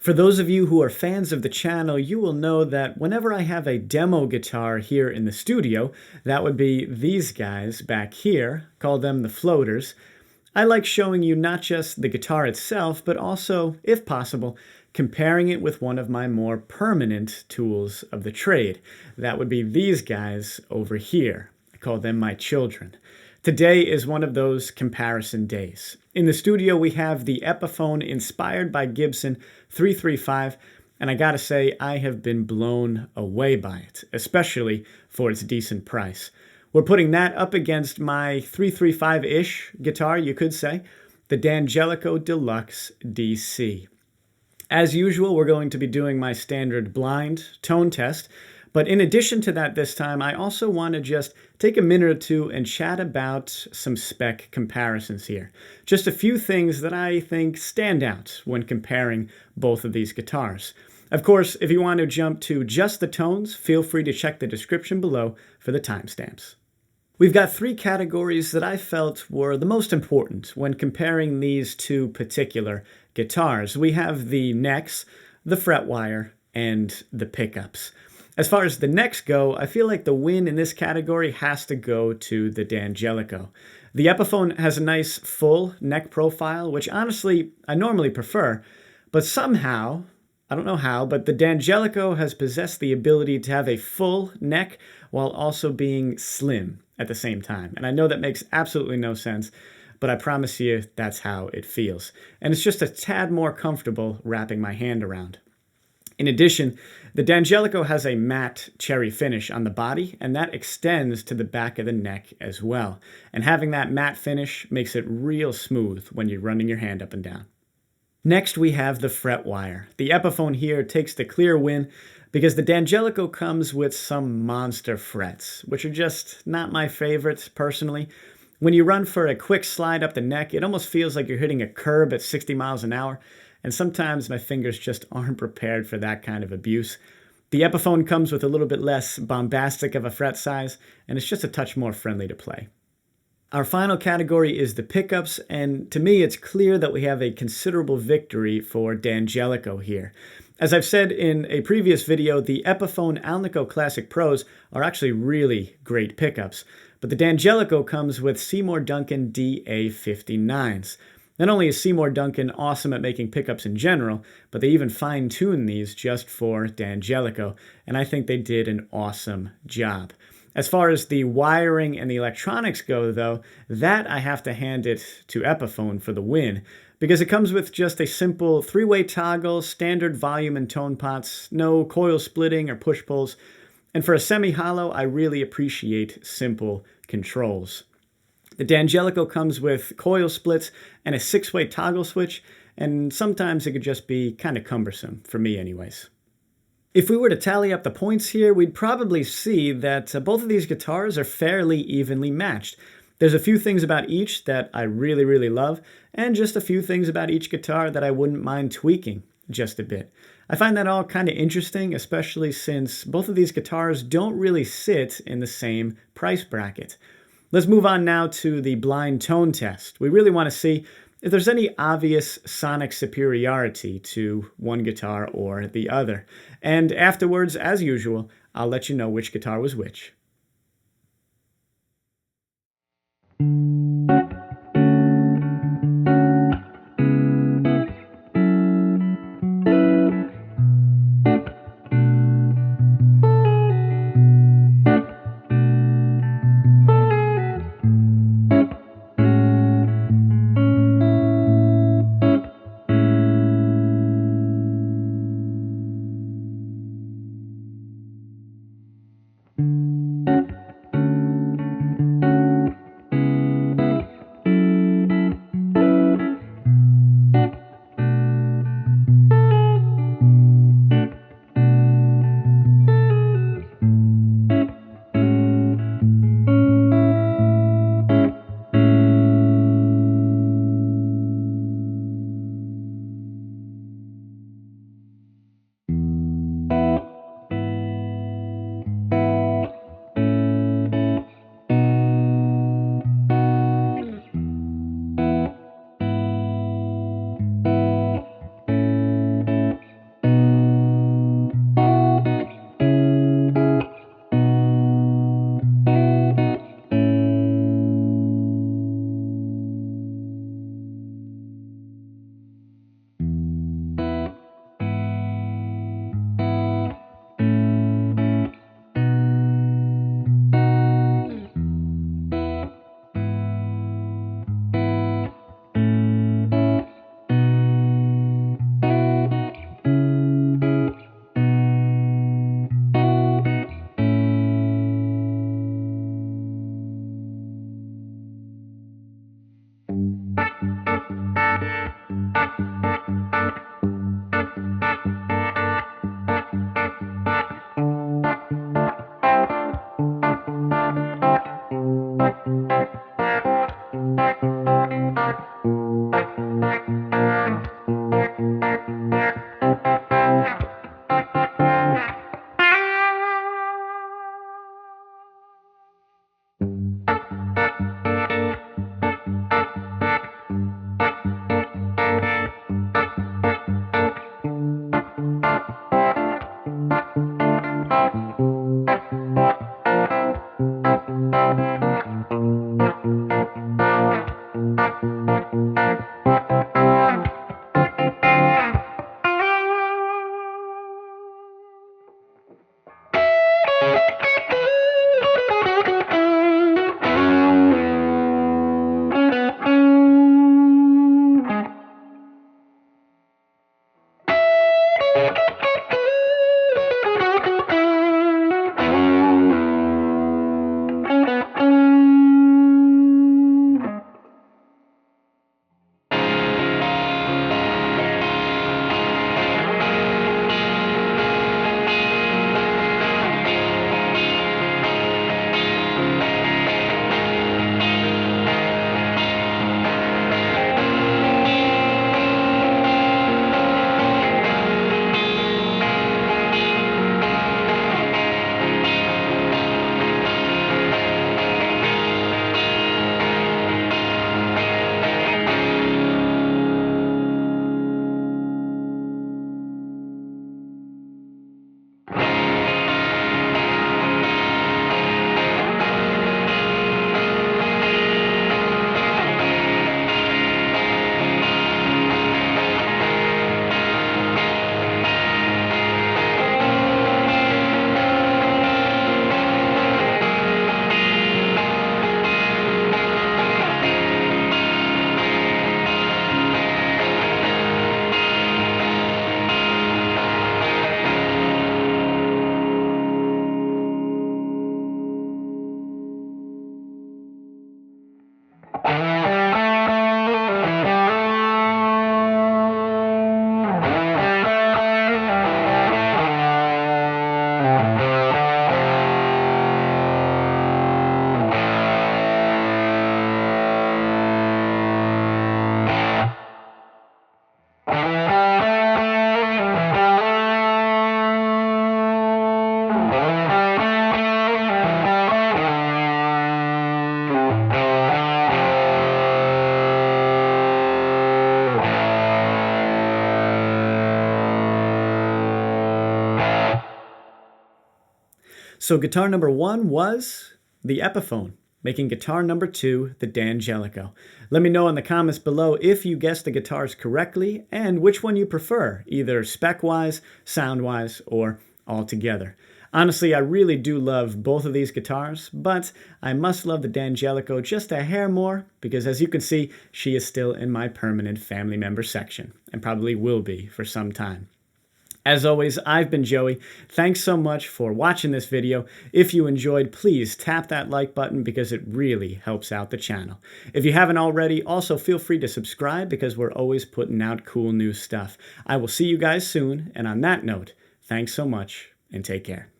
For those of you who are fans of the channel, you will know that whenever I have a demo guitar here in the studio, that would be these guys back here, call them the floaters, I like showing you not just the guitar itself, but also, if possible, comparing it with one of my more permanent tools of the trade. That would be these guys over here. I call them my children. Today is one of those comparison days. In the studio, we have the Epiphone inspired by Gibson 335, and I gotta say, I have been blown away by it, especially for its decent price. We're putting that up against my 335-ish guitar, you could say, the D'Angelico Deluxe DC. As usual, we're going to be doing my standard blind tone test, but in addition to that this time, I also want to just take a minute or two and chat about some spec comparisons here. Just a few things that I think stand out when comparing both of these guitars. Of course, if you want to jump to just the tones, feel free to check the description below for the timestamps. We've got three categories that I felt were the most important when comparing these two particular guitars. We have the necks, the fret wire, and the pickups. As far as the necks go, I feel like the win in this category has to go to the D'Angelico. The Epiphone has a nice full neck profile, which honestly I normally prefer, but somehow, I don't know how, but the D'Angelico has possessed the ability to have a full neck while also being slim at the same time. And I know that makes absolutely no sense, but I promise you that's how it feels. And it's just a tad more comfortable wrapping my hand around. In addition, the D'Angelico has a matte cherry finish on the body, and that extends to the back of the neck as well. And having that matte finish makes it real smooth when you're running your hand up and down. Next, we have the fret wire. The Epiphone here takes the clear win because the D'Angelico comes with some monster frets, which are just not my favorites personally. When you run for a quick slide up the neck, it almost feels like you're hitting a curb at 60 miles an hour, and sometimes my fingers just aren't prepared for that kind of abuse. The Epiphone comes with a little bit less bombastic of a fret size, and it's just a touch more friendly to play. Our final category is the pickups, and to me it's clear that we have a considerable victory for D'Angelico here. As I've said in a previous video, the Epiphone Alnico Classic Pros are actually really great pickups, but the D'Angelico comes with Seymour Duncan DA59s. Not only is Seymour Duncan awesome at making pickups in general, but they even fine-tuned these just for D'Angelico, and I think they did an awesome job. As far as the wiring and the electronics go, though, that I have to hand it to Epiphone for the win, because it comes with just a simple three-way toggle, standard volume and tone pots, no coil splitting or push-pulls, and for a semi-hollow, I really appreciate simple controls. The D'Angelico comes with coil splits and a 6-way toggle switch, and sometimes it could just be kind of cumbersome, for me anyways. If we were to tally up the points here, we'd probably see that both of these guitars are fairly evenly matched. There's a few things about each that I really love, and just a few things about each guitar that I wouldn't mind tweaking just a bit. I find that all kind of interesting, especially since both of these guitars don't really sit in the same price bracket. Let's move on now to the blind tone test. We really want to see if there's any obvious sonic superiority to one guitar or the other. And afterwards, as usual, I'll let you know which guitar was which. So guitar number 1 was the Epiphone, making guitar number 2 the D'Angelico. Let me know in the comments below if you guessed the guitars correctly and which one you prefer, either spec-wise, sound-wise, or all together. Honestly, I really do love both of these guitars, but I must love the D'Angelico just a hair more because, as you can see, she is still in my permanent family member section, and probably will be for some time. As always, I've been Joey. Thanks so much for watching this video. If you enjoyed, please tap that like button because it really helps out the channel. If you haven't already, also feel free to subscribe because we're always putting out cool new stuff. I will see you guys soon, and on that note, thanks so much and take care.